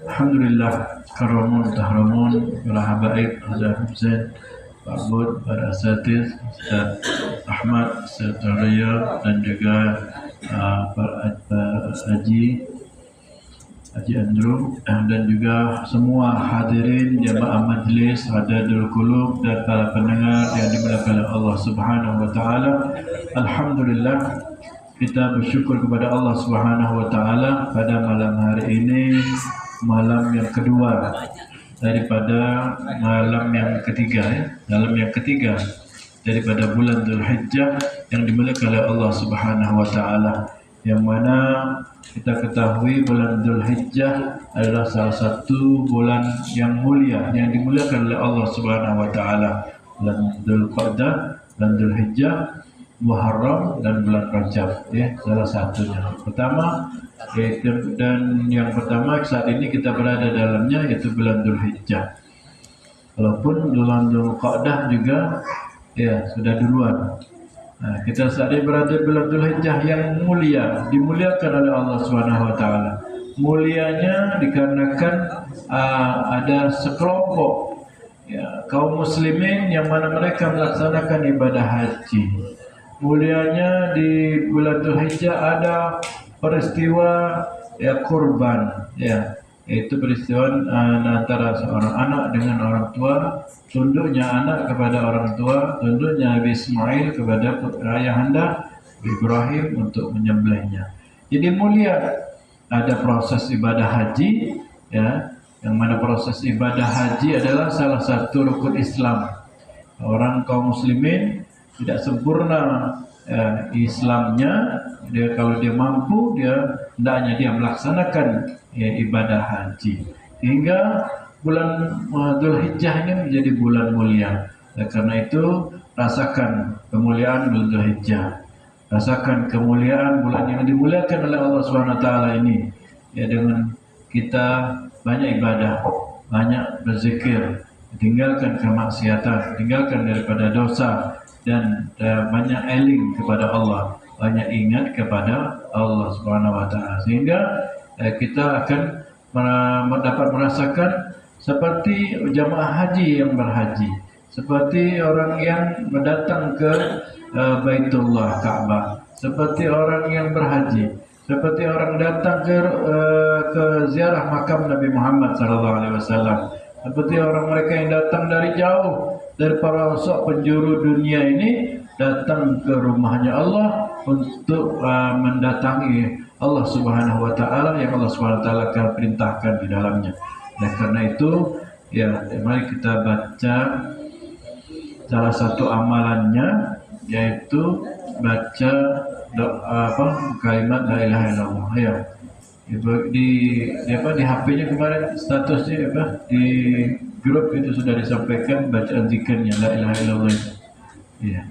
Alhamdulillah, karamun tahramun para habaib, Ustaz Hussein, Pak Bud, para asatidz, Ustaz Ahmad, Ustaz Raya, dan juga para Haji Andrew, dan juga semua hadirin jamaah majlis Hadadul Qulub dan para pendengar yang dimuliakan oleh Allah Subhanahu wa taala. Alhamdulillah, kita bersyukur kepada Allah Subhanahu wa taala pada malam hari ini, malam yang kedua daripada malam yang ketiga, malam yang ketiga daripada bulan Dzulhijjah yang dimuliakan oleh Allah Subhanahu wa taala, yang mana kita ketahui bulan Dzulhijjah adalah salah satu bulan yang mulia yang dimuliakan oleh Allah Subhanahu wa taala. Bulan Dzulqa'dah, bulan Dzulhijjah, Muharram, dan bulan Rajab, salah satunya. Pertama, dan yang pertama saat ini kita berada dalamnya yaitu bulan Dzulhijjah. Walaupun bulan Dzulqa'dah juga sudah duluan. Nah, kita saat ini berada di bulan Dzulhijjah yang mulia, dimuliakan oleh Allah Subhanahu wa taala. Mulianya dikarenakan ada sekelompok kaum muslimin yang mana mereka melaksanakan ibadah haji. Mulianya di bulan Dzulhijjah ada peristiwa kurban, yaitu peristiwa antara seorang anak dengan orang tua, tunduknya anak kepada orang tua, tunduknya Nabi Ismail kepada ayahanda Ibrahim untuk menyembelihnya. Jadi mulia. Ada proses ibadah haji, yang mana proses ibadah haji adalah salah satu rukun Islam. Orang kaum muslimin tidak sempurna Islamnya, kalau dia mampu, hendaknya dia melaksanakan ibadah haji. Hingga bulan Dzulhijjah ini menjadi bulan mulia. Karena itu rasakan kemuliaan bulan Dzulhijjah. Rasakan kemuliaan bulan yang dimuliakan oleh Allah SWT ini, dengan kita banyak ibadah, banyak berzikir, tinggalkan kemaksiatan, tinggalkan daripada dosa, dan banyak eling kepada Allah, banyak ingat kepada Allah SWT, sehingga kita akan dapat merasakan seperti jamaah haji yang berhaji, seperti orang yang mendatang ke Baitullah Ka'bah, seperti orang yang berhaji, seperti orang datang ke ziarah makam Nabi Muhammad SAW, seperti orang mereka yang datang dari jauh, dari para penjuru dunia ini, datang ke rumahnya Allah untuk mendatangi Allah Subhanahu wa taala yang Allah Subhanahu wa taala akan perintahkan di dalamnya. Dan karena itu, mari kita baca salah satu amalannya, yaitu baca kalimat la ilaha illallah. Di HP-nya kemarin statusnya di grup itu sudah disampaikan bacaan zikirnya la ilaha illallah.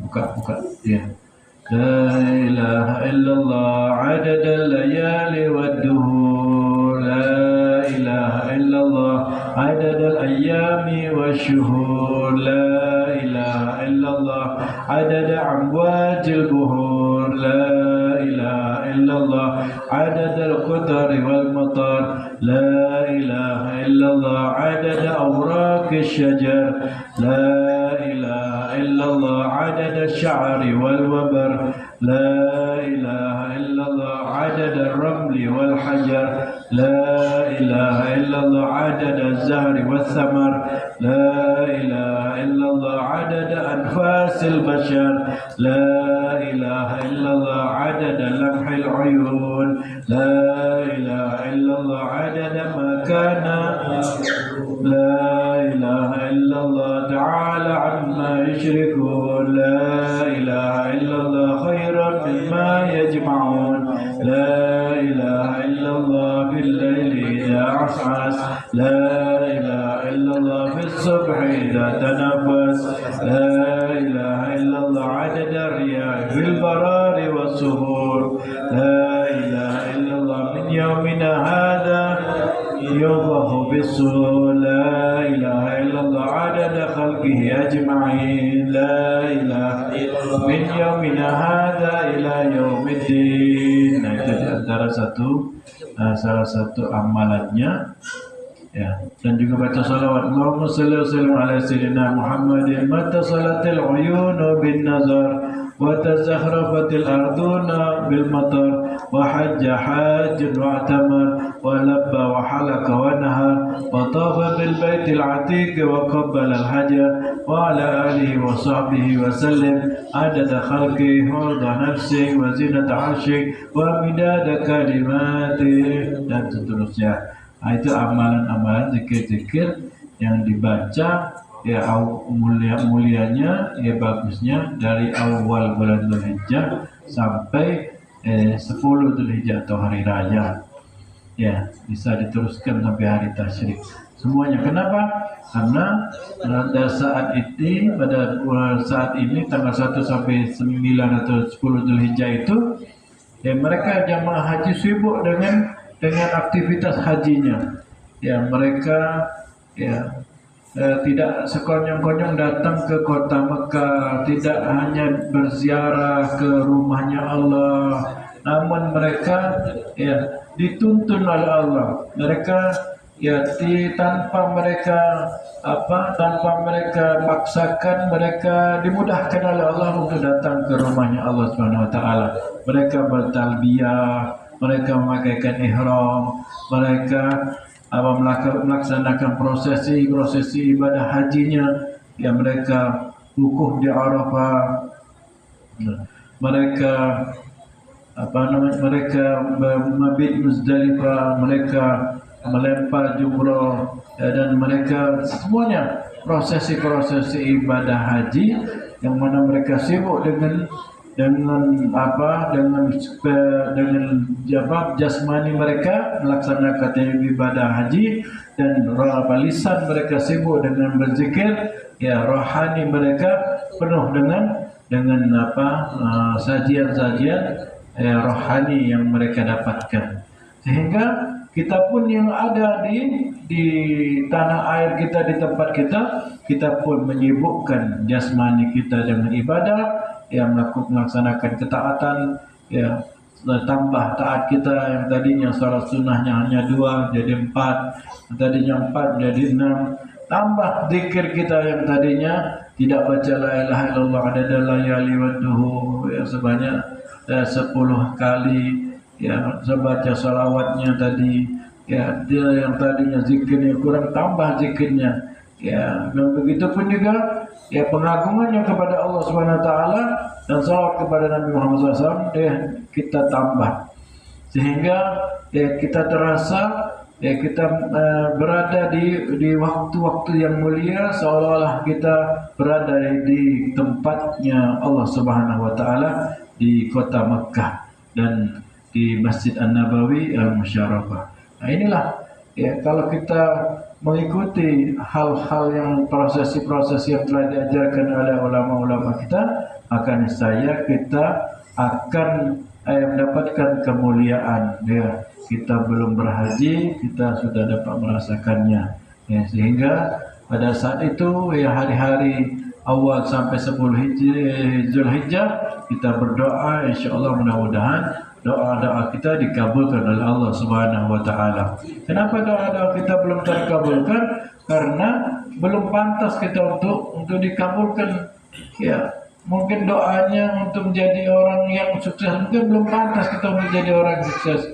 Buka. La ilaha illallah adadal layali wad-duhur, la ilaha illallah adadal ayyami wasyuhur, la ilaha illallah adada amwajil buhur, la ilaha illallah adadal qutari wal matar, la ilaha illallah adada awraqish syajar, la ilaha illallah adada sya'ri wal wabar, la ilaha illallah adada ramli wal hajar, la ilaha illallah adada zahri wal thamar, la ilaha illallah adada anfasil bashar, la ilaha illallah adada lamhil uyun, la ilaha illallah adada ma kana, la ilaha illallah ta'ala amma yushrikun, la ilaha illallah khairan mimma yajma'un, la ilaha illallah fil layli idha as'as, la ilaha illallah fis subhi idha tanafas, la ilaha illallah adada riyah fil barari was suhur, la ilaha illallah min yawmina hadha yawmahu bis-sur, la ilaha illallah adada khalqihi ajma'in, la ilaha illallah min yawmina hadha ila yaumiddin. Nah, itu antara salah satu amalannya, Ya, dan juga baca salawat. Allahumma salli wa sallim ala sayyidina Muhammadin mata salatil uyunu bin nazar wa tazakhrafatil arduna bil matar wa hajja hajjun wa atamar wa labba wa halaka wa nahar wa tafa bil baitil atiq wa qabbala al hajar wa ala alihi wa sahbihi wa sallim adada khalqi hurda nafsi wa zinata arshi wa midada kalimati dan seterusnya. Itu amalan-amalan zikir-zikir yang dibaca ya mulianya ya bagusnya dari awal bulan Dzulhijjah sampai 10 Dzulhijjah atau hari raya. Ya, bisa diteruskan sampai hari tasyrik. Semuanya kenapa? Karena pada saat ini tanggal 1 sampai 9 atau 10 Dzulhijjah itu ya mereka jamaah haji sibuk dengan aktivitas hajinya. Ya, mereka ya tidak sekonyong-konyong datang ke kota Mekah, tidak hanya berziarah ke rumahnya Allah, namun mereka ya dituntun oleh Allah. Mereka ya tanpa mereka paksakan, mereka dimudahkan oleh Allah untuk datang ke rumahnya Allah Subhanahu wa taala. Mereka bertalbiyah, mereka memakaikan ihram, mereka melaksanakan prosesi ibadah hajinya, ya mereka wukuf di Arafah, mereka mabit Muzdalifah, mereka melempar jumrah, dan mereka semuanya prosesi ibadah haji yang mana mereka sibuk dengan jawab jasmani mereka melaksanakan ibadah haji, dan lisan mereka sibuk dengan berzikir, ya rohani mereka penuh dengan sajian-sajian rohani yang mereka dapatkan, sehingga kita pun yang ada di tanah air kita, di tempat kita pun menyibukkan jasmani kita dengan ibadah, yang melaksanakan ketaatan, ya tambah taat kita yang tadinya salat sunnahnya hanya 2 jadi 4, tadinya 4 jadi 6, tambah zikir kita yang tadinya tidak baca la ilaha illallah adada layali wa duhur ya sebanyak 10 kali, ya baca salawatnya tadi, ya dia yang tadinya zikirnya kurang tambah zikirnya, ya dan begitu pun juga ya pengagungannya kepada Allah Subhanahu wa taala dan salawat kepada Nabi Muhammad SAW kita tambah, sehingga ya kita terasa ya kita berada di waktu-waktu yang mulia, seolah-olah kita berada di tempatnya Allah Subhanahu wa taala di kota Mekah dan di Masjid An-Nabawi Al-Musyarrafah. Nah inilah ya, kalau kita mengikuti hal-hal yang proses yang telah diajarkan oleh ulama-ulama kita, maka niscaya kita akan mendapatkan kemuliaan. Ya, kita belum berhaji, kita sudah dapat merasakannya. Ya, sehingga pada saat itu ya hari-hari awal sampai 10 Zulhijjah kita berdoa, insyaallah mudah-mudahan doa-doa kita dikabulkan oleh Allah Subhanahu wa taala. Kenapa doa-doa kita belum terkabulkan? Karena belum pantas kita untuk dikabulkan. Ya, mungkin doanya untuk menjadi orang yang sukses, mungkin belum pantas kita untuk jadi orang sukses.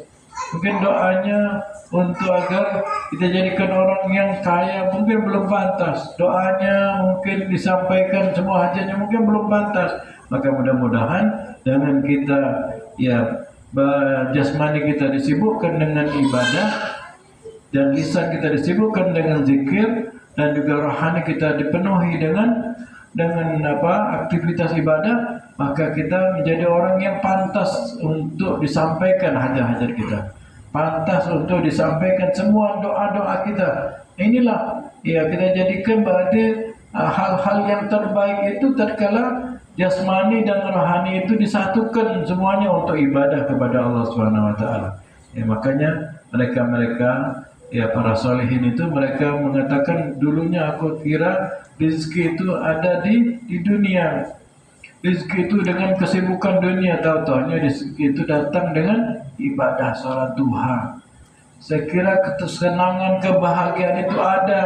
Mungkin doanya untuk agar kita jadikan orang yang kaya, mungkin belum pantas. Doanya mungkin disampaikan semua hajatnya, mungkin belum pantas. Maka mudah-mudahan dengan kita ya jasmani kita disibukkan dengan ibadah dan lisan kita disibukkan dengan zikir, dan juga rohani kita dipenuhi dengan aktivitas ibadah, maka kita menjadi orang yang pantas untuk disampaikan hajat-hajat kita, pantas untuk disampaikan semua doa-doa kita. Inilah ya kita jadikan berarti hal-hal yang terbaik itu tatkala jasmani dan rohani itu disatukan semuanya untuk ibadah kepada Allah Subhanahu wa taala. Ya, makanya mereka ya para solehin itu mereka mengatakan, dulunya aku kira rezeki itu ada di dunia. Rezeki itu dengan kesibukan dunia, tahu-tahunya rezeki itu datang dengan ibadah salat duha. Saya kira kesenangan, kebahagiaan itu ada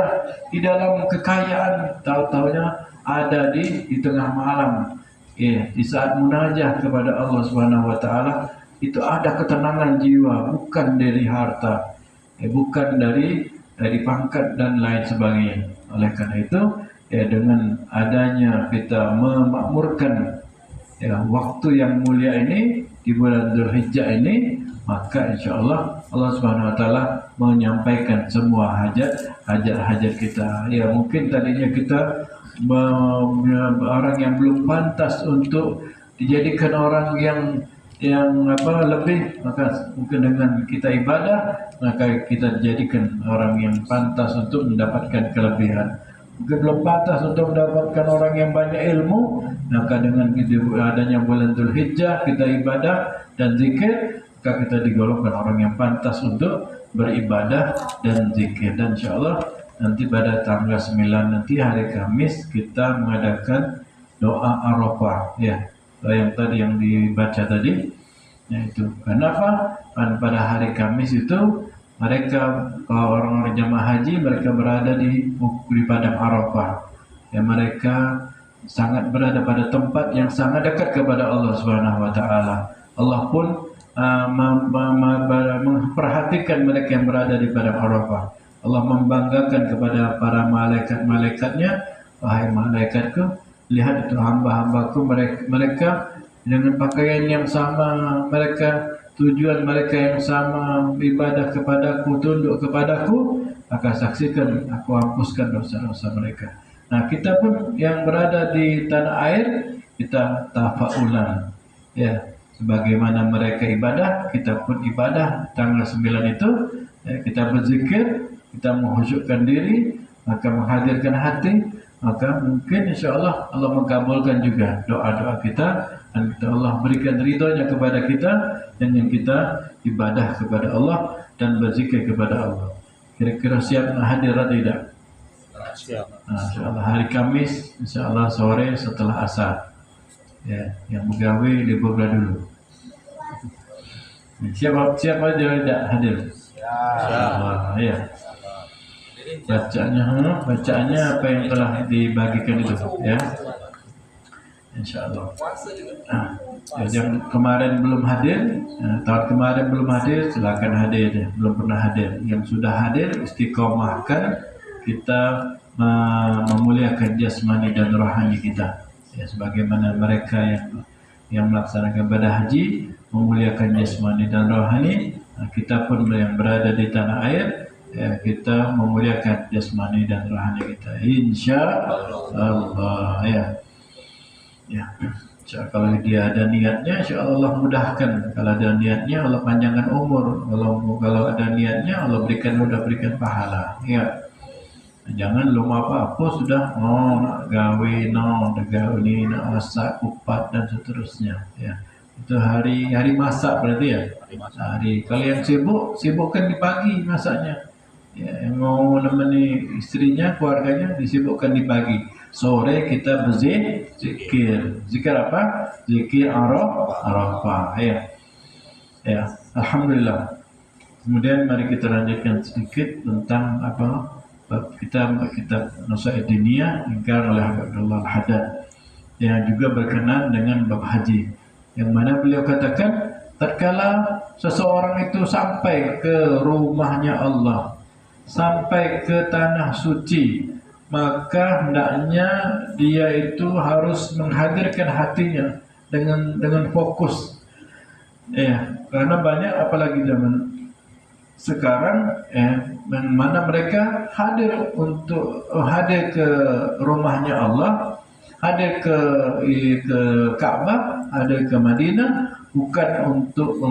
di dalam kekayaan. Tahu-tahunya ada di tengah malam. Ya, di saat munajah kepada Allah Subhanahu wa taala itu ada ketenangan jiwa, bukan dari harta, bukan dari pangkat dan lain sebagainya. Oleh karena itu, ya dengan adanya kita memakmurkan ya waktu yang mulia ini di bulan Dzulhijjah ini, maka insyaallah Allah Subhanahu wa taala menyampaikan semua hajat kita. Ya mungkin tadinya kita orang yang belum pantas untuk dijadikan orang yang lebih, maka mungkin dengan kita ibadah maka kita dijadikan orang yang pantas untuk mendapatkan kelebihan. Mungkin belum pantas untuk mendapatkan orang yang banyak ilmu, maka dengan adanya bulan Dzulhijjah kita ibadah dan zikir, maka kita digolongkan orang yang pantas untuk beribadah dan zikir. Dan insyaallah nanti pada tanggal 9 nanti hari Kamis kita mengadakan doa Arafah ya. Yang tadi yang dibaca tadi yaitu kenapa? Pada hari Kamis itu mereka kalau orang jemaah haji mereka berada di padang Arafah. Ya mereka sangat berada pada tempat yang sangat dekat kepada Allah Subhanahu wa taala. Allah pun memperhatikan mereka yang berada di padang Arafah. Allah membanggakan kepada para malaikat-malaikatnya, wahai malaikatku, lihat itu hamba-hambaku, mereka dengan pakaian yang sama, mereka tujuan mereka yang sama, ibadah kepadaku, tunduk kepadaku, maka saksikan aku hapuskan dosa-dosa mereka. Nah kita pun yang berada di tanah air, kita tafaulan ya, sebagaimana mereka ibadah, kita pun ibadah tanggal 9 itu ya, kita berzikir, kita mengkhusyukkan diri, maka menghadirkan hati, maka mungkin insyaallah Allah mengabulkan juga doa-doa kita, dan Allah berikan ridhonya kepada kita dengan kita ibadah kepada Allah dan berzikir kepada Allah. Kira-kira siap hadir atau tidak? Siap. Nah, insyaallah hari Kamis, insyaallah sore setelah asar. Ya, yang pegawai liburlah dulu. Siapa aja tidak hadir? Siap. Ya. Bacaannya apa yang telah dibagikan itu ya. Insyaallah. Yang kemarin belum hadir, tahun kemarin belum hadir, silakan hadir. Belum pernah hadir, yang sudah hadir istiqomahkan kita memuliakan jasmani dan rohani kita. Ya, sebagaimana mereka yang melaksanakan ibadah haji memuliakan jasmani dan rohani, kita pun yang berada di tanah air ya, kita memuliakan jasmani dan rohani kita. Insyaallah ya. Ya, kalau dia ada niatnya, insyaallah mudahkan. Kalau ada niatnya, Allah panjangkan umur. Kalau ada niatnya, Allah berikan pahala. Ya, jangan lupa apa sudah nak gawe, nak ini, nak masak, kupat dan seterusnya. Ya, itu hari masak berarti ya. Hari. Kalau yang sibukkan di pagi masaknya. Ya, yang mau menemani istrinya, keluarganya disibukkan di pagi. Sore kita berzikir. Zikir apa? Zikir Arafah. Ya. Ya, alhamdulillah. Kemudian mari kita lanjutkan sedikit tentang kitab Nusai'id Diniyah ingkar oleh Abdullah Al-Haddad yang juga berkenaan dengan bab haji. Yang mana beliau katakan tatkala seseorang itu sampai ke rumahnya Allah, sampai ke tanah suci, maka hendaknya dia itu harus menghadirkan hatinya dengan fokus. Ya, karena banyak apalagi zaman sekarang mana mereka hadir ke rumahnya Allah, hadir ke Ka'bah, hadir ke Madinah bukan untuk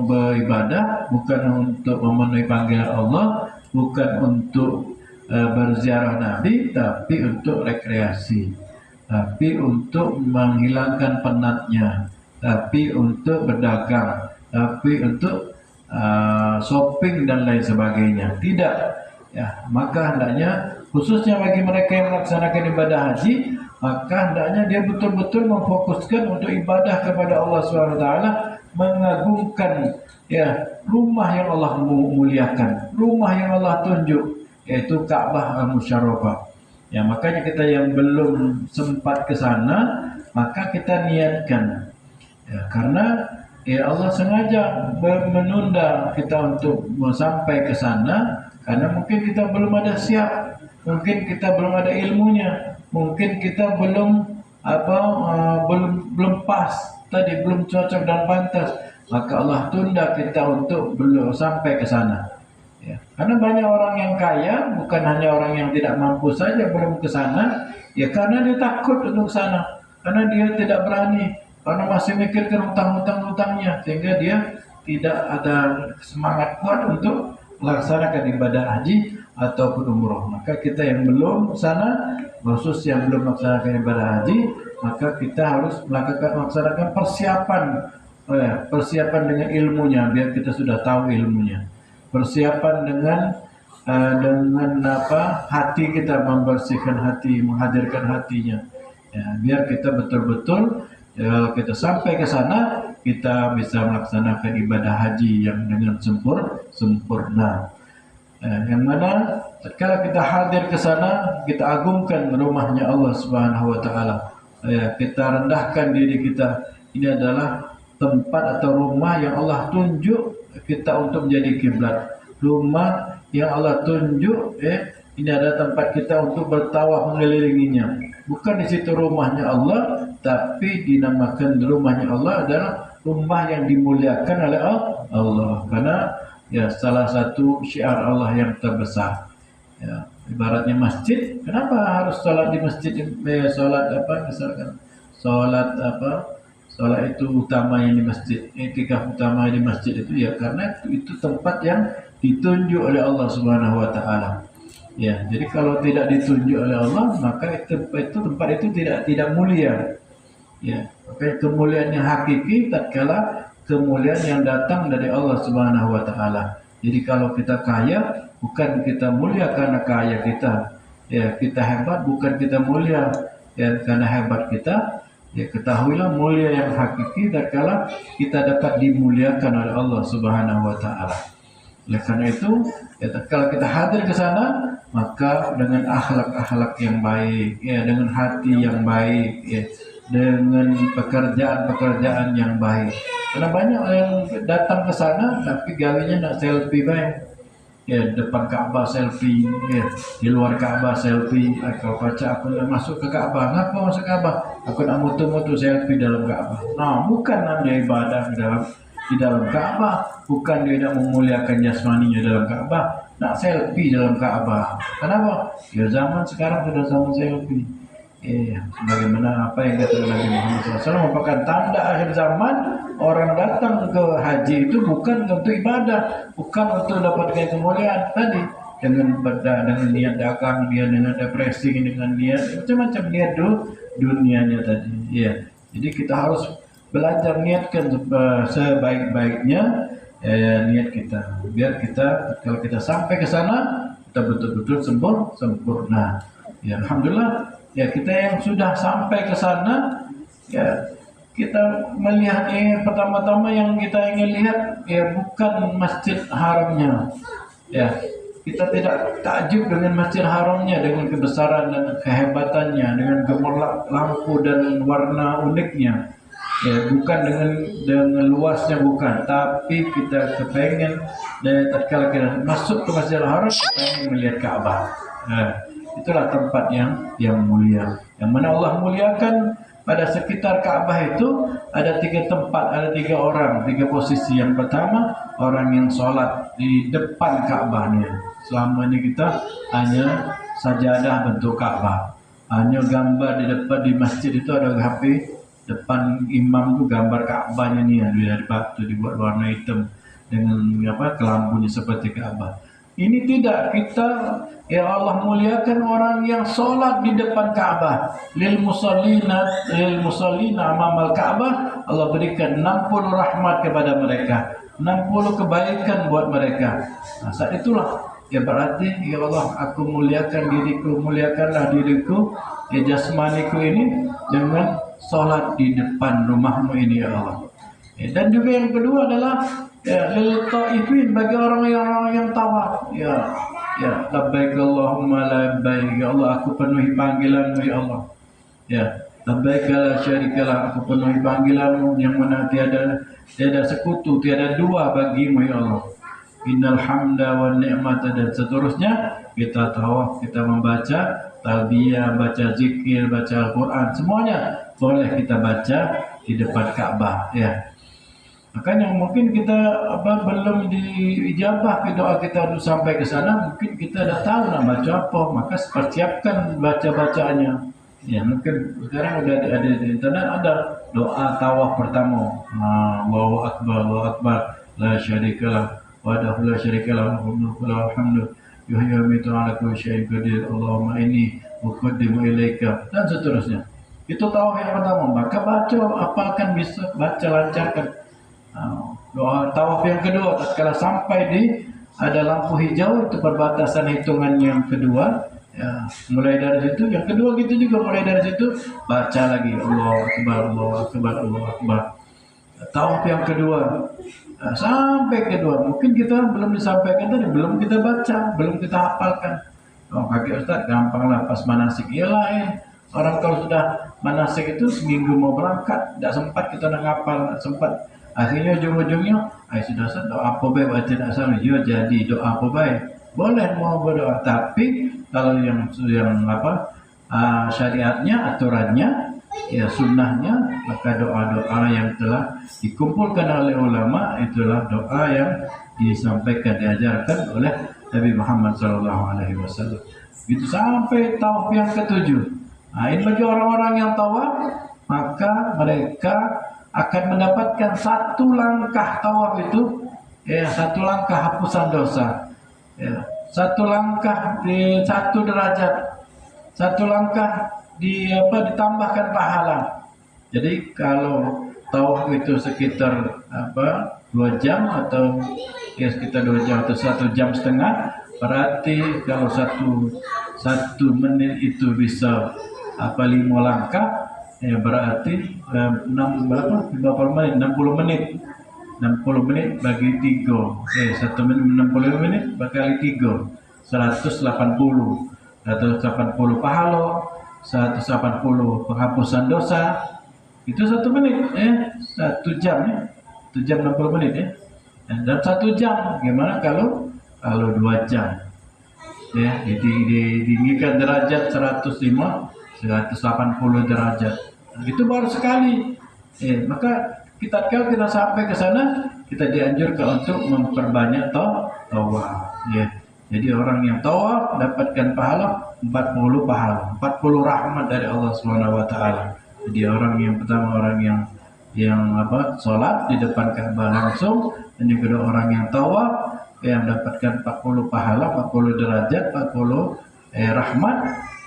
beribadah, bukan untuk memenuhi panggilan Allah, bukan untuk berziarah Nabi, tapi untuk rekreasi, tapi untuk menghilangkan penatnya, tapi untuk berdagang, tapi untuk shopping dan lain sebagainya. Tidak ya, maka hendaknya khususnya bagi mereka yang melaksanakan ibadah haji, maka hendaknya dia betul-betul memfokuskan untuk ibadah kepada Allah SWT, mengagungkan rumah yang Allah muliakan, rumah yang Allah tunjuk, yaitu Ka'bah Al-Musyarrafah. Ya, makanya kita yang belum sempat ke sana, maka kita niatkan. Ya, karena Allah sengaja menunda kita untuk sampai ke sana karena mungkin kita belum ada siap, mungkin kita belum ada ilmunya, mungkin kita belum belum pas tadi, belum cocok dan pantas, maka Allah tunda kita untuk belum sampai ke sana. Ya, karena banyak orang yang kaya, bukan hanya orang yang tidak mampu saja belum ke sana, ya karena dia takut untuk ke sana, karena dia tidak berani, karena masih mikirkan hutang-hutangnya, sehingga dia tidak ada semangat kuat untuk melaksanakan ibadah haji ataupun umroh. Maka kita yang belum sana, khusus yang belum melaksanakan ibadah haji, maka kita harus melaksanakan persiapan dengan ilmunya, biar kita sudah tahu ilmunya. Persiapan dengan hati kita, membersihkan hati, menghadirkan hatinya, ya, biar kita betul-betul kita sampai ke sana kita bisa melaksanakan ibadah haji yang dengan sempurna. Yang mana tatkala kita hadir ke sana, kita agungkan rumahnya Allah Subhanahu wa taala. Kita rendahkan diri kita. Ini adalah tempat atau rumah yang Allah tunjuk kita untuk menjadi kiblat. Rumah yang Allah tunjuk, ini adalah tempat kita untuk bertawaf mengelilinginya. Bukan di situ rumahnya Allah, tapi dinamakan rumahnya Allah adalah rumah yang dimuliakan oleh Allah. Karena ya salah satu syiar Allah yang terbesar. Ya, ibaratnya masjid. Kenapa harus sholat di masjid? Sholat itu utamanya di masjid. I'tikaf utama di masjid itu ya karena itu tempat yang ditunjuk oleh Allah Subhanahu wa taala. Ya, jadi kalau tidak ditunjuk oleh Allah, maka tempat itu tidak mulia. Ya, maka kemuliaan yang hakiki tatkala kemuliaan yang datang dari Allah Subhanahu wa taala. Jadi kalau kita kaya, bukan kita mulia karena kaya kita. Ya, kita hebat bukan kita mulia ya karena hebat kita. Ya, ketahuilah mulia yang hakiki tatkala kita dapat dimuliakan oleh Allah Subhanahu wa taala. Oleh karena itu, ya tatkala kita hadir ke sana, maka dengan akhlak-akhlak yang baik, ya dengan hati yang baik, ya dengan pekerjaan-pekerjaan yang baik. Karena banyak yang datang ke sana tapi gawinya nak selfie baik. Ya, depan Ka'bah selfie, ya, di luar Ka'bah selfie. Kalau baca aku nak masuk ke Ka'bah, ngapa masuk Ka'bah? Aku nak mutu-mutu selfie dalam Ka'bah. Nah, bukan anda ibadah di dalam Ka'bah, bukan dia nak memuliakan jasmaninya dalam Ka'bah, nak selfie dalam Ka'bah. Kenapa? Ya zaman sekarang sudah zaman selfie. Sebagaimana apa yang kata Nabi Muhammad SAW merupakan tanda akhir zaman. Orang datang ke haji itu bukan untuk ibadah, bukan untuk dapatkan kemuliaan tadi, dengan niat dagang, dia dengan depresi, dengan niat macam-macam niat dunianya tadi. Ya, jadi kita harus belajar niatkan sebaik-baiknya niat kita, biar kita kalau kita sampai ke sana kita betul-betul sempurna. Ya, alhamdulillah. Ya, kita yang sudah sampai ke sana, ya kita melihat pertama-tama yang kita ingin lihat ya bukan Masjid Haramnya. Ya, kita tidak takjub dengan Masjid Haramnya, dengan kebesaran dan kehebatannya, dengan gemerlap lampu dan warna uniknya. Ya, bukan dengan luasnya, bukan, tapi kita kepengen dan tatkala kita masuk ke Masjidil Haram kita ingin melihat Ka'bah. Itulah tempat yang mulia, yang mana Allah muliakan. Pada sekitar Ka'bah itu ada 3 tempat, ada 3 orang, 3 posisi. Yang pertama, orang yang sholat di depan Ka'bahnya. Selama ini kita hanya sajadah bentuk Ka'bah, hanya gambar di depan di masjid itu ada HP depan imam itu gambar Ka'bahnya nih, dari batu dibuat warna hitam dengan kelambunya seperti Ka'bah. Ini tidak, kita ya Allah muliakan orang yang sholat di depan Ka'bah. Lil musallina amamal Ka'bah, Allah berikan 60 rahmat kepada mereka, 60 kebaikan buat mereka. Nah, saat itulah ya berarti ya Allah, aku muliakan diriku, muliakanlah diriku ya jasmaniku ini dengan sholat di depan rumahmu ini ya Allah. Dan juga yang kedua adalah Ya, lil taifin, bagi orang yang tawaf. Ya, ya, labbaik Allahumma labbaik. Ya Allah, aku penuhi panggilanmu ya Allah. Ya, labbaik la syarikalah, aku penuhi panggilanmu yang mana tiada sekutu, tiada dua bagimu ya Allah. Innal hamda wan ni'mata, dan seterusnya. Kita tawaf, kita membaca talbiyah, baca zikir, baca Al-Quran, semuanya boleh kita baca di depan Ka'bah ya. Makanya mungkin kita belum diijabah doa kita untuk sampai ke sana, mungkin kita dah tahu nak baca apa, maka persiapkan baca-bacaannya. Ya, mungkin sekarang udah ada di internet, ada doa tawaf pertama. Allahu akbar, Allahu akbar, la syarikalah, wahdahu la syarikalah, lahul mulku wa lahul hamdu, yuhyi wa yumiitu ala kulli syai'in qadir, Allahumma inni uqaddimu ilaika, dan seterusnya. Itu tawaf yang pertama, maka baca apalkan bisa baca lancarkan. Doa tawaf yang kedua, tatkala sampai di ada lampu hijau, itu perbatasan hitungan yang kedua ya, mulai dari situ. Yang kedua gitu juga, mulai dari situ baca lagi Allahu akbar, Allahu akbar, Allahu akbar. Tawaf yang kedua sampai kedua, mungkin kita belum disampaikan tadi, belum kita baca, belum kita hafalkan. Oh, kaki Ustaz gampang lah pas manasik. Iyalah ya, orang kalau sudah manasik itu seminggu mau berangkat, tidak sempat kita nak ngapal, tidak sempat. Akhirnya ujung-ujungnya, sudah doa apa baik baca tak sama, ya jadi doa apa baik, boleh mau berdoa. Tapi kalau yang syariatnya, aturannya, ya sunnahnya, maka doa-doa yang telah dikumpulkan oleh ulama itulah doa yang disampaikan, diajarkan oleh Nabi Muhammad SAW. Itu sampai tawaf yang ketujuh. Ini bagi orang-orang yang tawaf, maka mereka akan mendapatkan satu langkah tawaf itu, ya, satu langkah hapusan dosa, ya, satu langkah di satu derajat, satu langkah ditambahkan pahala. Jadi kalau tawaf itu sekitar 2 jam atau ya sekitar 2 jam atau 1 jam setengah, berarti kalau satu menit itu bisa 5 langkah. Ya berarti 60 menit 60 menit bagi 3, 1 menit 60 menit berkali 3, 180 pahala, 180 penghapusan dosa. Itu 1 menit 1 jam 1 jam 60 menit dan 1 jam. Gimana kalau 2 jam ya, ditinggikan derajat 180 derajat. Itu baru sekali. Maka kalau kita sampai ke sana, kita dianjurkan untuk memperbanyak tawaf. Ya. Jadi orang yang tawaf dapatkan pahala 40 pahala, 40 rahmat dari Allah SWT. Jadi orang yang pertama, orang yang sholat di depan Ka'bah langsung, dan yang kedua orang yang tawaf yang mendapatkan 40 pahala, 40 derajat, 40 rahmat.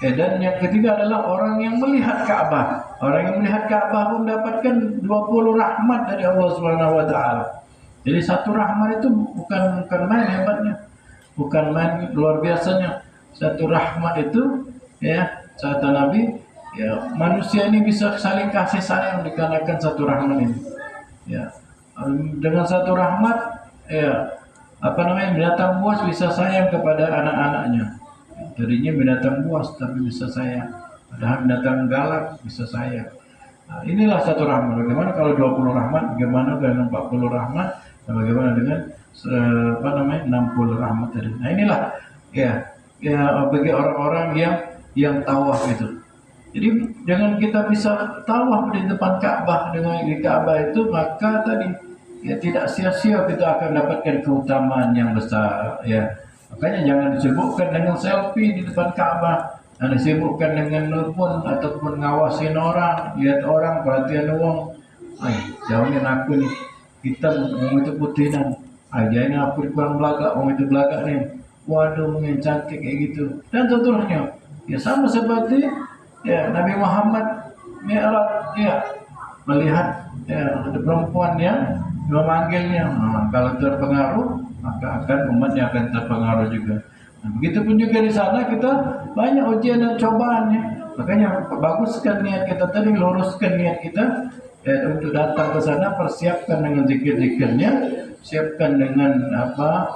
Dan yang ketiga adalah orang yang melihat Ka'bah. Orang yang melihat Ka'bah pun mendapatkan 20 rahmat dari Allah SWT. Jadi satu rahmat itu bukan main hebatnya, bukan main luar biasanya. Satu rahmat itu, ya, kata Nabi, ya, manusia ini bisa saling kasih sayang dikarenakan satu rahmat ini. Ya, dengan satu rahmat, ya, binatang buas bisa sayang kepada anak-anaknya. Tadinya binatang buas tapi bisa sayang, padahal binatang galak bisa sayang. Inilah satu rahmat. Bagaimana kalau 20 rahmat, bagaimana dengan 40 rahmat, dan bagaimana dengan 60 rahmat tadi. Nah inilah ya bagi orang-orang yang tawaf itu. Jadi dengan kita bisa tawaf di depan Ka'bah, dengan di Ka'bah itu, maka tadi ya tidak sia-sia kita akan dapatkan keutamaan yang besar ya. Makanya jangan disibukkan dengan selfie di depan Ka'bah, jangan disibukkan dengan nelpon ataupun ngawasin orang, lihat orang, perhatian orang. Jauhin aku nih, hitam, orang itu putih nan. Jangan aku kurang belagak, orang itu belagak nih. Waduh, yang cantik kayak gitu. Dan seterusnya. Ya sama seperti ya Nabi Muhammad Mi'raj, ya melihat ya ada perempuan yang memanggilnya. Kalau terpengaruh, maka umatnya akan terpengaruh juga. Begitupun juga di sana kita banyak ujian dan cobaan ya. Makanya baguskan niat kita tadi, luruskan niat kita untuk datang ke sana, persiapkan dengan zikir-zikirnya siapkan dengan apa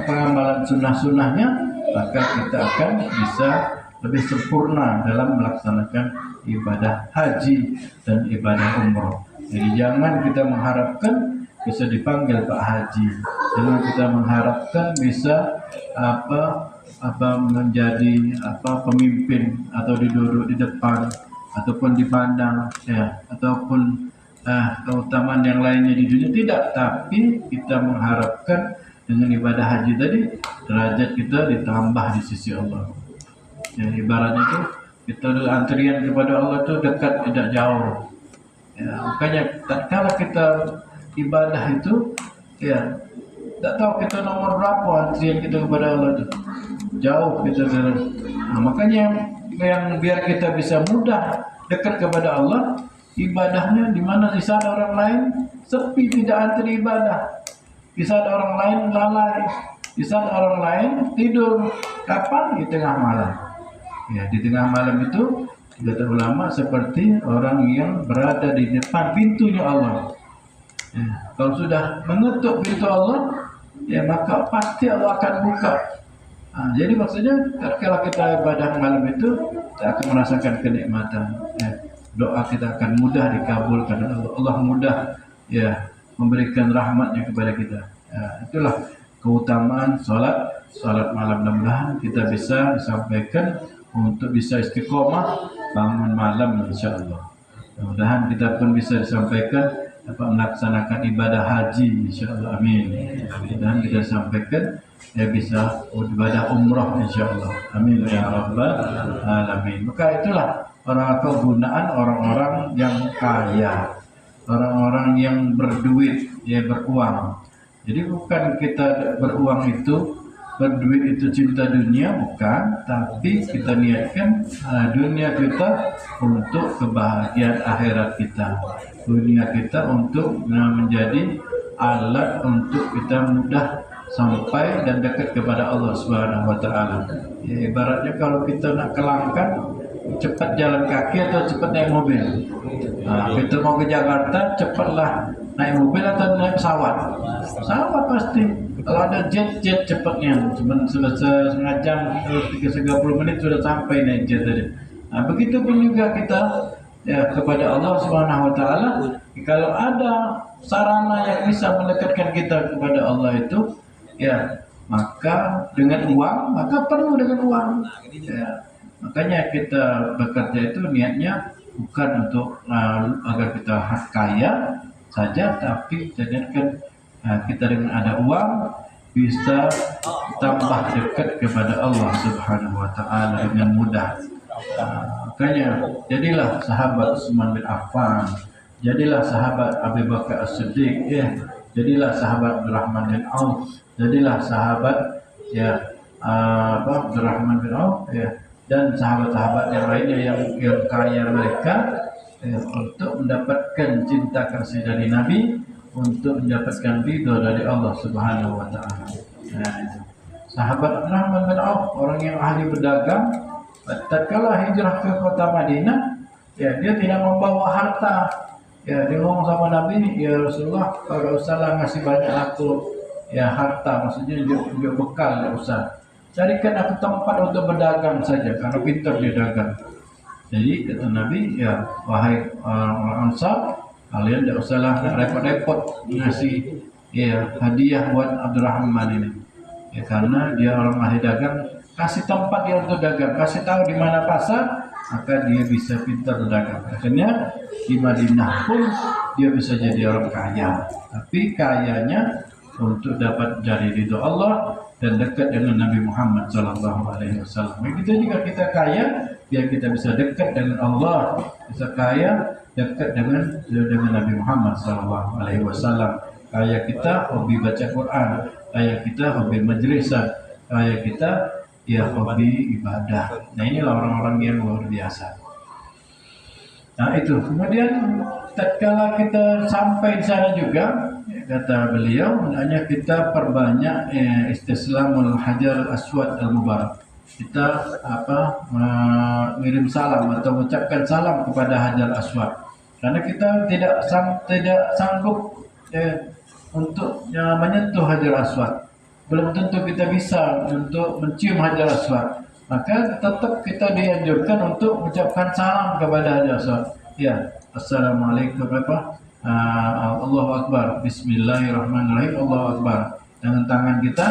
pengamalan sunnah-sunnahnya, maka kita akan bisa lebih sempurna dalam melaksanakan ibadah haji dan ibadah umroh. Jadi jangan kita mengharapkan bisa dipanggil Pak Haji, jangan kita mengharapkan bisa menjadi pemimpin atau duduk di depan ataupun dipandang ya, ataupun keutamaan yang lainnya di dunia, tidak. Tapi kita mengharapkan dengan ibadah haji tadi derajat kita ditambah di sisi Allah. Ya, ibaratnya itu kita antrian kepada Allah itu dekat, tidak jauh. Ya, makanya tatkala kita ibadah itu ya tak tahu kita nomor berapa antrian kita kepada Allah itu, jauh kita. Makanya yang biar kita bisa mudah dekat kepada Allah, ibadahnya di mana di saat orang lain sepi, tidak antri ibadah, di saat orang lain lalai, di saat orang lain tidur. Kapan? Di tengah malam. Ya, di tengah malam itu kata ulama seperti orang yang berada di depan pintunya Allah. Ya, kalau sudah mengetuk pintu Allah, ya maka pasti Allah akan buka. Jadi maksudnya kalau kita ibadah malam itu kita akan merasakan kenikmatan. Ya, doa kita akan mudah dikabulkan. Allah mudah ya memberikan rahmatnya kepada kita. Ya, itulah keutamaan salat malam. Mudah-mudahan kita bisa disampaikan untuk bisa istiqomah bangun malam, insyaallah. Mudah-mudahan kita pun bisa disampaikan melaksanakan ibadah haji, insyaallah. Amin. Dan kita sampaikan bisa ibadah umrah, insyaallah. Amin ya rabbal alamin. Maka itulah kegunaan orang-orang yang kaya, orang-orang yang berduit, ya beruang. Jadi bukan kita beruang itu, berduit itu cinta dunia, bukan, tapi kita niatkan dunia kita untuk kebahagiaan akhirat kita, dunia kita untuk menjadi alat untuk kita mudah sampai dan dekat kepada Allah Subhanahu wa taala. Ya, ibaratnya kalau kita nak kelangkan, cepat jalan kaki atau cepat naik mobil. Kita mau ke Jakarta, cepatlah naik mobil atau naik pesawat. Pesawat pasti. Kalau ada jet cepatnya, cuma setengah jam, 30 menit sudah sampai naik jet tadi. Begitupun juga kita ya kepada Allah Subhanahu wa taala. Kalau ada sarana yang bisa mendekatkan kita kepada Allah itu, ya maka dengan uang, maka perlu dengan uang. Ya, makanya kita bekerja itu niatnya bukan untuk agar kita kaya saja, tapi jadikan kita dengan ada uang bisa tambah dekat kepada Allah Subhanahu wa taala dengan mudah. Makanya jadilah sahabat Utsman bin Affan, jadilah sahabat Abu Bakar As-Siddiq, jadilah sahabat Abdurrahman bin Auf, jadilah sahabat Abdurrahman bin Auf, dan sahabat-sahabat yang lainnya yang kaya mereka untuk mendapatkan cinta kasih dari Nabi, untuk mendapatkan ridho dari Allah Subhanahu wa taala. Sahabat Abdurrahman bin Auf, orang yang ahli berdagang, tatkala hijrah ke kota Madinah, dia tidak membawa harta. Dia ngomong sama Nabi, ya Rasulullah, kalau usahlah ngasih banyak aku harta, maksudnya juga bekal, tidak usah. Carikan aku tempat untuk berdagang saja, karena pintar dia dagang. Jadi kata Nabi, wahai orang Ansar, kalian tidak usahlah repot-repot ngasih hadiah buat Abdurrahman ini, karena dia orang ahli dagang. Kasih tempat dia untuk dagang, kasih tahu di mana pasar, maka dia bisa pintar berdagang. Akhirnya di Madinah pun dia bisa jadi orang kaya, tapi kayanya untuk dapat jadi ridho Allah dan dekat dengan Nabi Muhammad SAW. Begitu juga kita kaya, biar kita bisa dekat dengan Allah, bisa kaya dekat dengan Nabi Muhammad SAW. Kaya kita hobi baca Quran, kaya kita hobi majlisan, kaya kita hobi ibadah. Nah, inilah orang-orang yang luar biasa. Nah itu, kemudian tatkala kita sampai di sana juga, kata beliau, hanya kita perbanyak istislamul hajar aswad al-mubarak. Kita mengirim salam atau mengucapkan salam kepada hajar aswad, karena kita tidak sanggup untuk menyentuh Hajar Aswad. Belum tentu kita bisa untuk mencium Hajar Aswad. Maka tetap kita dianjurkan untuk mengucapkan salam kepada Hajar Aswad. Ya, assalamualaikum Allahu Akbar. Bismillahirrahmanirrahim. Allahu Akbar. Dengan tangan kita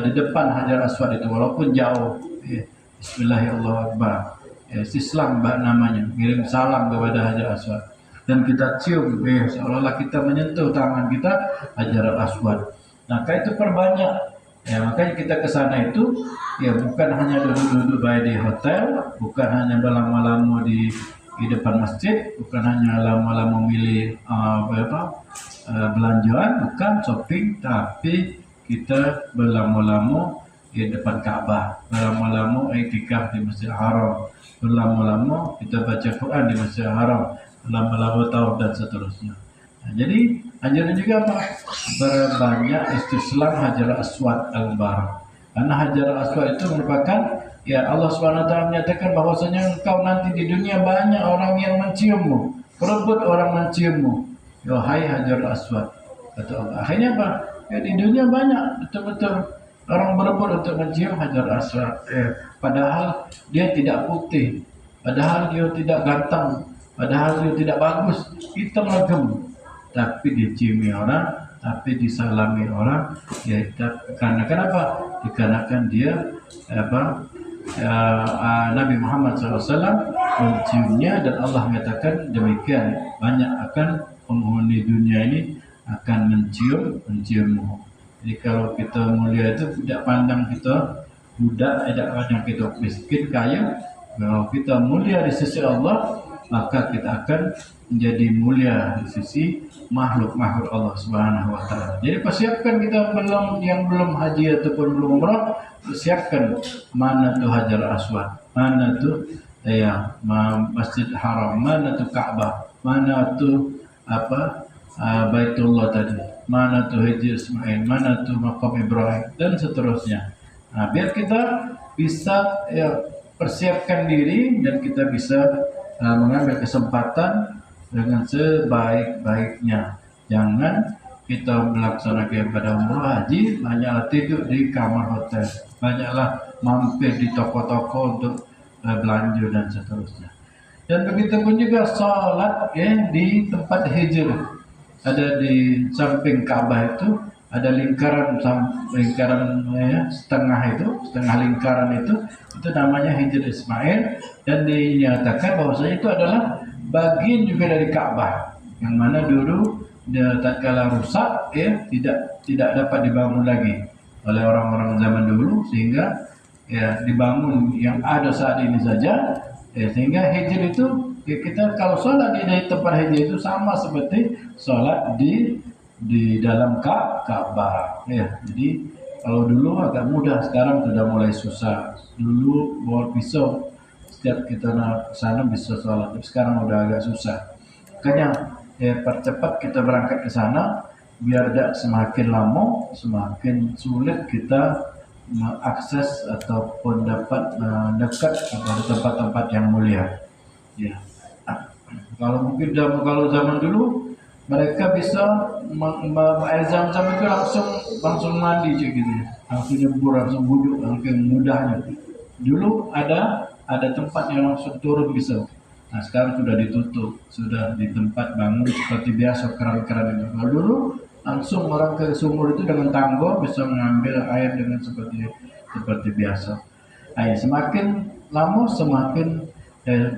di depan Hajar Aswad itu walaupun jauh. Ya, Bismillahirrahmanirrahim. Ya, Islam namanya, kirim salam kepada Hajar Aswad. Dan kita cium, seolah-olah kita menyentuh tangan kita Hajar Aswad. Maka itu perbanyak. Ya, makanya kita ke sana itu ya bukan hanya duduk-duduk baik di hotel, bukan hanya berlama-lama di depan masjid, bukan hanya lama-lama milih belanjaan, bukan shopping, tapi kita berlama-lama di depan Ka'bah, berlama-lama iktikaf di Masjidil Haram, berlama-lama kita baca Quran di Masjidil Haram, lama-lama tawaf dan seterusnya. Nah, jadi anjuran juga apa? Berbanyak istislam Hajar Aswad al-Mubarak. Karena Hajar Aswad itu merupakan ya Allah SWT menyatakan bahwasanya engkau nanti di dunia banyak orang yang menciummu, berebut orang menciummu. Wahai Hajar Aswad, kata Allah. Akhirnya apa? Ya di dunia banyak betul-betul orang berebut untuk mencium Hajar Aswad. Padahal dia tidak putih, padahal dia tidak ganteng, padahal dia tidak bagus, hitam legem. Tapi diciumi orang, tapi disalami orang, ya karena kenapa? Dikarenakan dia Nabi Muhammad SAW menciumnya dan Allah mengatakan demikian banyak akan penghuni dunia ini akan menciummu. Jadi kalau kita mulia itu tidak pandang kita budak, tidak pandang kita miskin kaya. Kalau kita mulia di sisi Allah, maka kita akan menjadi mulia di sisi makhluk-makhluk Allah Subhanahu wa taala. Jadi persiapkan kita yang belum haji ataupun belum umrah, persiapkan mana tuh Hajar Aswad, mana tuh Masjid Haram, mana tuh Ka'bah, mana tuh Baitullah tadi, mana tuh Hijr Ismail, mana tuh Maqam Ibrahim dan seterusnya. Nah, biar kita bisa persiapkan diri dan kita bisa mengambil kesempatan dengan sebaik-baiknya. Jangan kita melaksanakan ibadah umrah haji banyaklah tidur di kamar hotel, banyaklah mampir di toko-toko untuk belanja dan seterusnya. Dan begitu pun juga sholat di tempat hijr, ada di samping Ka'bah itu ada lingkaran setengah lingkaran itu namanya Hijr Ismail, dan dinyatakan bahwasanya itu adalah bagian juga dari Ka'bah yang mana dulu tatkala rusak tidak dapat dibangun lagi oleh orang-orang zaman dulu, sehingga dibangun yang ada saat ini saja, sehingga hijr itu kita kalau sholat di tempat hijr itu sama seperti sholat di dalam Ka'bah. Jadi kalau dulu agak mudah, sekarang sudah mulai susah. Dulu bawa pisau setiap kita ke sana bisa sholat, tapi sekarang udah agak susah. Makanya percepat kita berangkat ke sana biar tidak semakin lama semakin sulit kita mengakses ataupun dapat dekat kepada tempat-tempat yang mulia. Kalau zaman dulu mereka bisa air zam-zam itu langsung mandi gitu, langsung nyebur, langsung wudhu, langsung mudahnya. Dulu ada tempat yang langsung turun bisa. Nah sekarang sudah ditutup, sudah di tempat bangun seperti biasa keran-keran itu. Kalau dulu langsung orang ke sumur itu dengan tangga bisa mengambil air dengan seperti biasa. Semakin lama semakin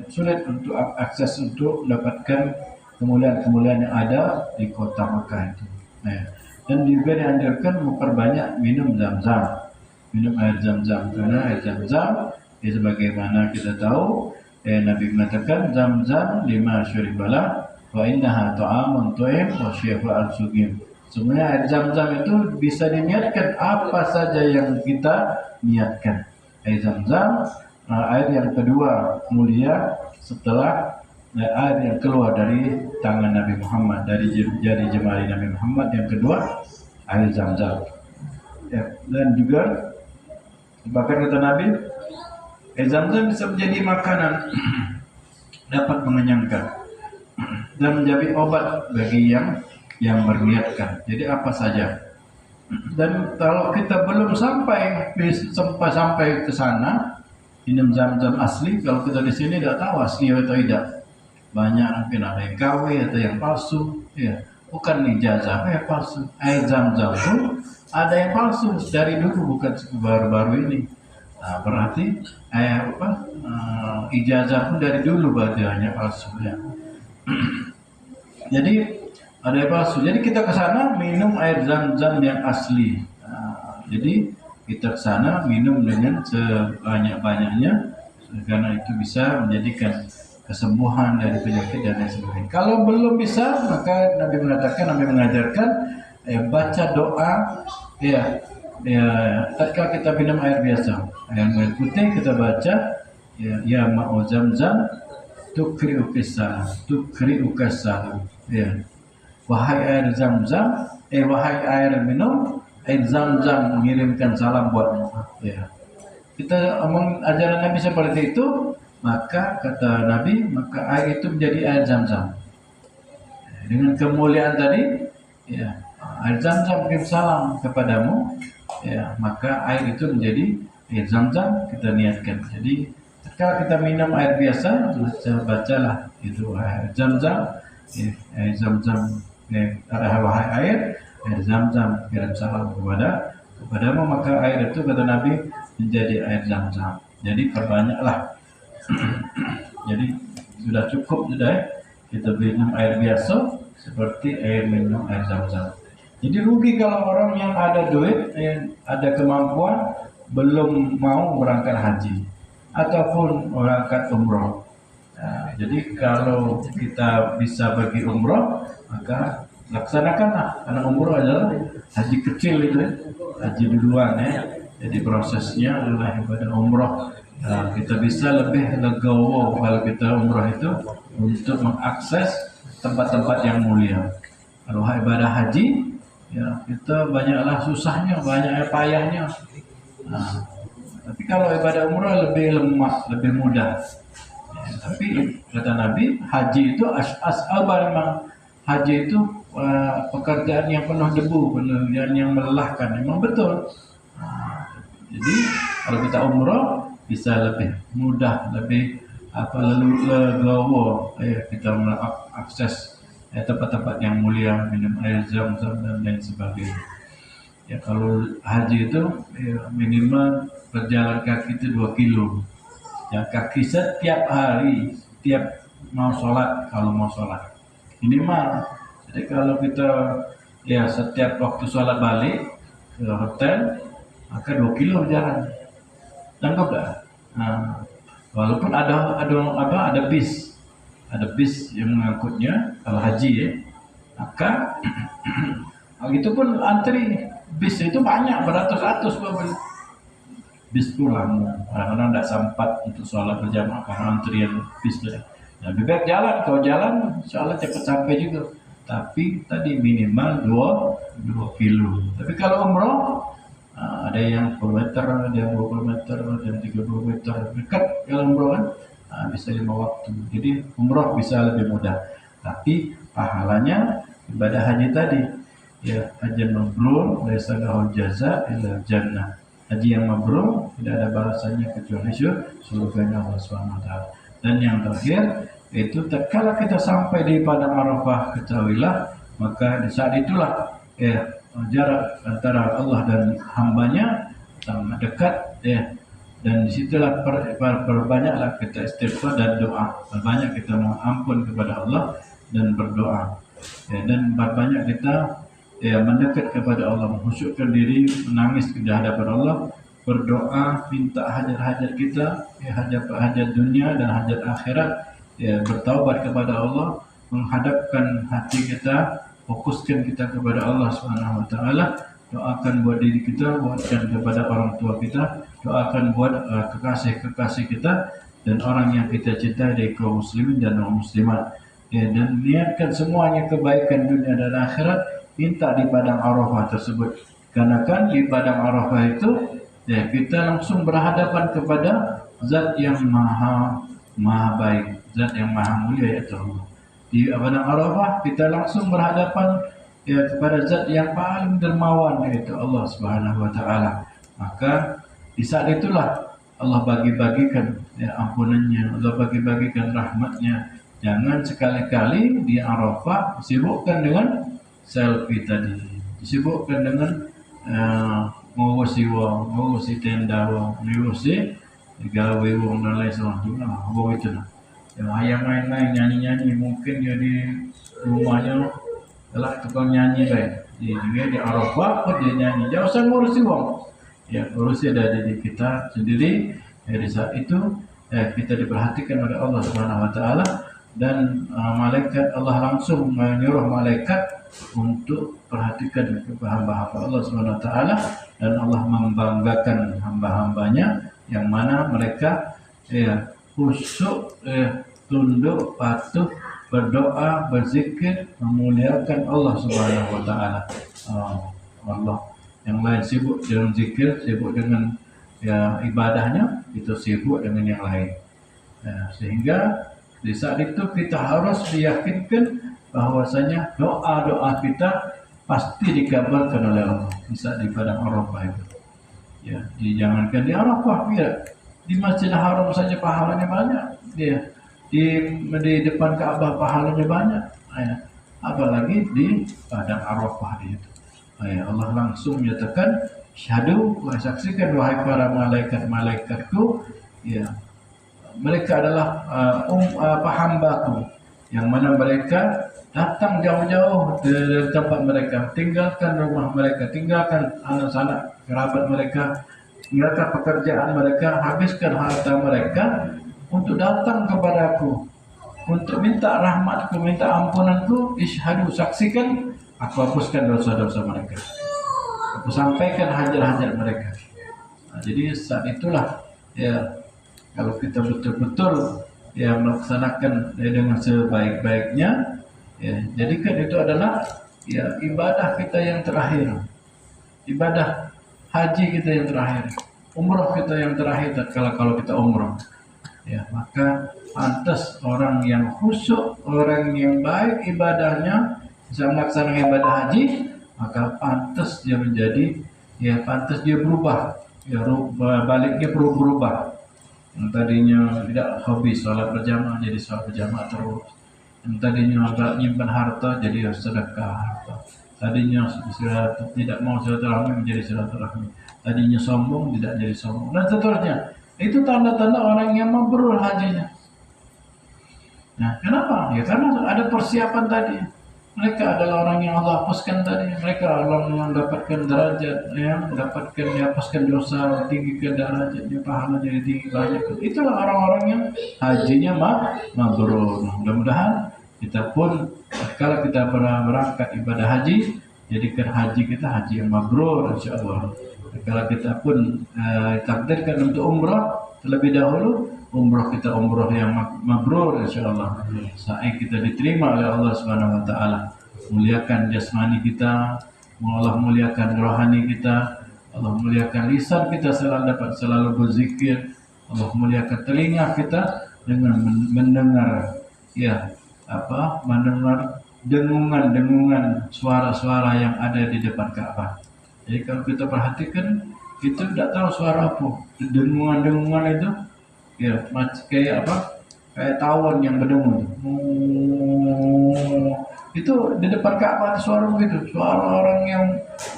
sulit untuk akses untuk mendapatkan kemuliaan-kemuliaan yang ada di kota Makkah itu. Dan juga dianjurkan memperbanyak minum air zam-zam, karena air zam-zam sebagaimana kita tahu Nabi mengatakan zam-zam lima syuribala wa innaha ta'amun tu'im wa syifa'un sugim. Sebenarnya air zam-zam itu bisa diniatkan apa saja yang kita niatkan. Air zam-zam air yang kedua mulia setelah air yang keluar dari tangan Nabi Muhammad, dari jari jemari Nabi Muhammad, yang kedua air zam-zam. Dan juga bahkan kata Nabi, air zam-zam bisa menjadi makanan, dapat mengenyangkan dan menjadi obat bagi yang yang berniatkan. Jadi apa saja. Dan kalau kita belum sampai ke sana, minum zam-zam asli, kalau kita di sini tidak tahu asli atau tidak. Banyak mungkin ada yang KW atau yang palsu, ya. Bukan ijazah yang palsu. Air zam-zam pun ada yang palsu dari dulu, bukan baru-baru ini. Nah, berarti ijazah pun dari dulu berarti hanya palsu ya. Jadi ada yang palsu. Jadi kita ke sana minum air zam-zam yang asli. Nah, jadi kita ke sana minum dengan sebanyak-banyaknya karena itu bisa menjadikan kesembuhan dari penyakit dan lain sebagainya. Kalau belum bisa, maka Nabi mengajarkan baca doa ya tatkala kita minum air biasa, air putih kita baca ya ma'u zam-zam tukri'ukas salam ya wahai air zam-zam wahai air minum air zam-zam mengirimkan salam buatmu ya. Kita omong ajaran Nabi seperti itu, maka kata Nabi, maka air itu menjadi air zam-zam. Dengan kemuliaan tadi, ya, air zam-zam kirim salam kepadamu, ya, maka air itu menjadi air zam-zam kita niatkan. Jadi, ketika kita minum air biasa, bacalah itu air zam-zam, ya, air zam-zam, ya, wahai air zam-zam kirim salam kepadamu, maka air itu kata Nabi menjadi air zam-zam. Jadi perbanyaklah. Jadi sudah cukup sudah kita minum air biasa seperti air minum air zam-zam. Jadi rugi kalau orang yang ada duit, yang ada kemampuan belum mau berangkat haji ataupun berangkat umroh. Nah, jadi kalau kita bisa pergi umroh, maka laksanakanlah. Karena umroh adalah haji kecil itu, haji duluan ya. Jadi prosesnya adalah ibadah umroh. Nah, kita bisa lebih legowo kalau kita umrah itu untuk mengakses tempat-tempat yang mulia. Kalau ibadah haji, ya kita banyaklah susahnya, banyaknya payahnya. Nah, tapi kalau ibadah umrah lebih lemah, lebih mudah. Ya, tapi kata Nabi, haji itu as'abar memang. Haji itu pekerjaan yang penuh debu, pekerjaan yang melelahkan. Memang betul. Nah, jadi kalau kita umrah bisa lebih mudah, lebih legowo kita mengakses tempat-tempat yang mulia, minum air zam-zam dan lain sebagainya. Ya kalau haji itu minimal berjalan kaki itu 2 kilo. Ya kaki setiap hari, setiap mau sholat, kalau mau sholat minimal. Jadi kalau kita ya setiap waktu sholat balik ke hotel, maka 2 kilo jalan. Tangkap dah. Nah, walaupun ada bis yang mengangkutnya kalau haji ya, maka itu pun antri bis itu banyak beratus-ratus bis pulang. Kadang-kadang tidak sempat untuk sholat berjamaah karena antrian bis itu. Nah, lebih baik jalan. Kalau jalan, insya cepat sampai juga. Tapi tadi minimal 2 kilo. Tapi kalau umroh ada yang 10 meter, ada yang 20 meter, ada yang 30 meter. Dekat kalau umroh kan bisa 5 waktu. Jadi umroh bisa lebih mudah. Tapi pahalanya ibadah haji tadi ya haji mabrur laisa lahu jaza illa jannah. Haji yang mabrur tidak ada balasannya kecuali surganya Allah Subhanahu wa taala. Dan yang terakhir itu tatkala kita sampai di padang Arafah, ketahuilah maka di saat itulah jarak antara Allah dan hambanya sangat dekat ya, dan disitulah perbanyaklah kita istighfar dan doa, perbanyak kita mohon ampun kepada Allah dan berdoa ya, dan perbanyak kita mendekat kepada Allah, menghusyukkan diri, menangis di hadapan Allah, berdoa, minta hajat-hajat kita ya, hajat dunia dan hajat akhirat ya, bertaubat kepada Allah, menghadapkan hati kita, fokuskan kita kepada Allah Subhanahu wa taala, doakan buat diri kita, buatkan kepada orang tua kita, doakan buat kekasih-kekasih kita dan orang yang kita cintai dari kaum muslimin dan non muslimat. Ya, dan niatkan semuanya kebaikan dunia dan akhirat, minta di padang Arafah tersebut. Karena kan di padang Arafah itu ya kita langsung berhadapan kepada zat yang maha baik, zat yang maha mulia yaitu Allah. Di padang Arafah kita langsung berhadapan ya kepada zat yang paling dermawan, yaitu Allah Subhanahu wa taala. Maka di saat itulah Allah bagi-bagikan ya ampunannya, Allah bagi-bagikan rahmatnya. Jangan sekali-kali di Arafah disibukkan dengan selfie tadi, disibukkan dengan ngurusi wong, ngurusi tenda wong, ngurusi gawe wong dan lain sebagainya. Wong itu lah. Yang ayam main-main nyanyi-nyanyi, mungkin dia di rumahnya telah tukang nyanyi baik. Di Arafah pun dia nyanyi. Jangan usah ngurusi wong. Ya, urusi ada diri kita sendiri. Ya, di saat itu kita diperhatikan oleh Allah Subhanahu wa taala, dan malaikat Allah langsung menyuruh malaikat untuk perhatikan hamba-hamba Allah Subhanahu wa taala, dan Allah membanggakan hamba-hambanya yang mana mereka khusyuk, tunduk, patuh, berdoa, berzikir, memuliakan Allah Subhanahu wa taala. Allah yang lain sibuk dengan zikir, sibuk dengan ibadahnya, itu sibuk dengan yang lain. Sehingga di saat itu kita harus diyakinkan bahwasanya doa-doa kita pasti dikabarkan oleh Allah di saat di padang Arafah itu. Ya, jangankan di Arafah, ya, di Masjidil Haram saja pahalanya banyak. Ya, di depan Ka'bah pahalanya banyak. Ya, apalagi di padang Arafah itu. Ya, Allah langsung menyatakan, syahadu, saksikan wahai para malaikat-malaikatku, ya, mereka adalah hambaku, yang mana mereka datang jauh-jauh dari tempat mereka, tinggalkan rumah mereka, tinggalkan anak-anak kerabat mereka, tinggalkan pekerjaan mereka, habiskan harta mereka untuk datang kepadaku, untuk minta rahmatku, minta ampunanku. Isyhadu, saksikan, aku hapuskan dosa-dosa mereka, aku sampaikan hajat-hajat mereka. Jadi saat itulah, ya, kalau kita betul-betul melaksanakan dengan sebaik-baiknya, ya, jadikan itu adalah ibadah kita yang terakhir, ibadah haji kita yang terakhir, umrah kita yang terakhir. Kalau kita umrah, ya, maka pantas orang yang khusyuk, orang yang baik ibadahnya, bisa melaksanakan ibadah haji, maka pantas dia menjadi, pantas dia berubah, baliknya berubah. Yang tadinya tidak hobi sholat berjamaah jadi sholat berjamaah terus. Yang tadinya agak nyimpan harta jadi sedekah harta. Tadinya tidak mau silaturahmi menjadi silaturahmi. Tadinya sombong tidak jadi sombong, dan seterusnya. Itu tanda-tanda orang yang mabrur hajinya. Nah, kenapa? Ya karena ada persiapan tadi. Mereka adalah orang yang Allah hapuskan tadi. Mereka Allah yang mendapatkan derajat, mendapatkan dihapuskan dosa, tinggikan derajatnya, pahala jadi tinggi banyak. Itulah orang-orang yang hajinya mabrur. Mudah-mudahan kita pun kalau kita berangkat ibadah haji, jadikan haji kita haji yang mabrur, insyaallah. Kalau kita pun takdirkan untuk umrah terlebih dahulu, umrah kita umrah yang mabrur, insyaallah. Sa'i kita diterima oleh Allah Subhanahu wa taala. Muliakan jasmani kita, Allah muliakan rohani kita, Allah muliakan lisan kita selalu berzikir, Allah muliakan telinga kita dengan mendengar mendengar dengungan-dengungan suara-suara yang ada di depan Ka'bah. Jadi kalau kita perhatikan, kita tidak tahu suara apa. Dengungan-dengungan itu kayak kayak tawon yang berdengung. Itu di depan Ka'bah suara begitu, suara orang yang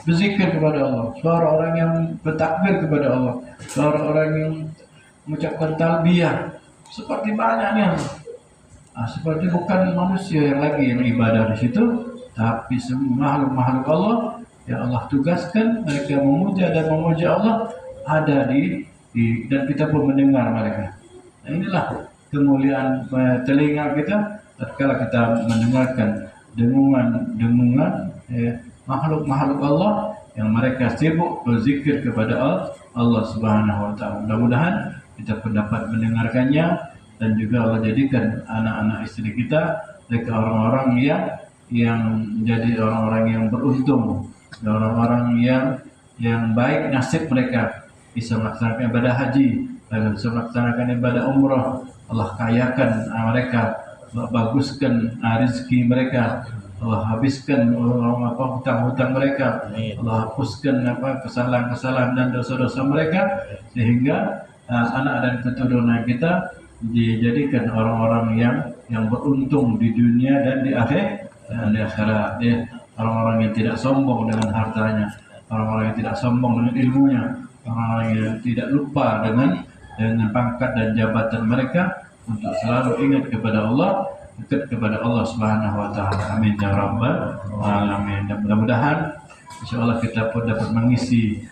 berzikir kepada Allah, suara orang yang bertakbir kepada Allah, suara orang yang mengucapkan talbiyah. Seperti banyaknya. Seperti bukan manusia yang lagi yang ibadah di situ, tapi semua makhluk-makhluk Allah yang Allah tugaskan, mereka memuja dan memuja Allah ada dan kita pun mendengar mereka. Nah, inilah kemuliaan telinga kita tatkala kita mendengarkan dengungan makhluk-makhluk Allah yang mereka sibuk berzikir kepada Allah Subhanahu wa taala. Mudah-mudahan kita pun dapat mendengarkannya, dan juga Allah jadikan anak-anak istri kita mereka orang-orang yang menjadi orang-orang yang beruntung, orang-orang yang baik nasib mereka, bisa melaksanakan ibadah haji, bisa melaksanakan ibadah umrah. Allah kayakan mereka, baguskan rezeki mereka, Allah habiskan hutang-hutang mereka, Allah hapuskan kesalahan-kesalahan dan dosa-dosa mereka, sehingga anak dan keturunan kita dijadikan orang-orang yang beruntung di dunia dan di akhirat, ya. Orang-orang yang tidak sombong dengan hartanya, orang-orang yang tidak sombong dengan ilmunya, orang-orang yang tidak lupa dengan pangkat dan jabatan mereka, untuk selalu ingat kepada Allah, dekat kepada Allah Subhanahu wa taala. Amin ya rabbal alamin. Dan mudah-mudahan insyaallah kita pun dapat mengisi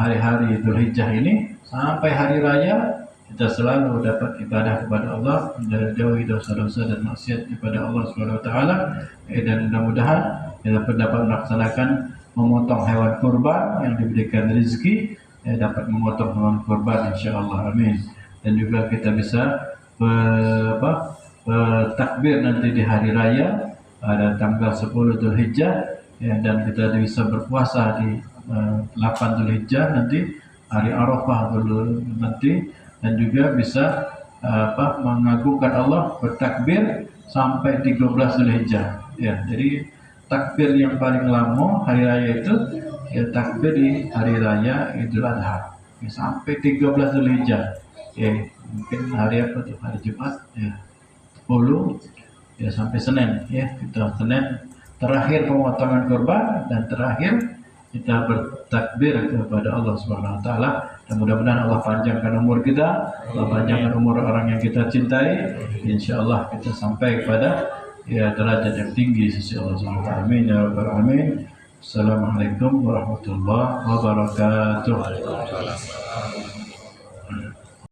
hari-hari Dzulhijjah ini sampai hari raya, kita selalu dapat ibadah kepada Allah, menjauhi dosa-dosa dan maksiat kepada Allah Subhanahu wa taala, dan mudah-mudahan kita pun dapat melaksanakan memotong hewan kurban yang diberikan rezeki, dapat memotong hewan kurban insyaallah. Amin. Dan juga kita bisa takbir nanti di hari raya pada tanggal 10 Dzulhijjah, ya, dan kita bisa berpuasa di 8 Dzulhijjah nanti, hari Arafah dulu nanti, dan juga bisa mengagungkan Allah, bertakbir sampai 13 Dzulhijjah, ya. Jadi takbir yang paling lama hari raya itu, ya, takbir di hari raya Idul Adha, ya, sampai 13 Dzulhijjah, ya. Mungkin hari apa tuh, hari Jumat, ya, 10, ya, sampai Senin, ya, kita Senin terakhir pemotongan kurban, dan terakhir kita bertakbir kepada Allah Subhanahu wa taala. Dan mudah-mudahan Allah panjangkan umur kita, Allah panjangkan umur orang yang kita cintai, insyaallah kita sampai kepada, ya, derajat yang tinggi sisi Allah Subhanahu wa taala. Amin ya rabbal alamin. Assalamualaikum warahmatullahi wabarakatuh.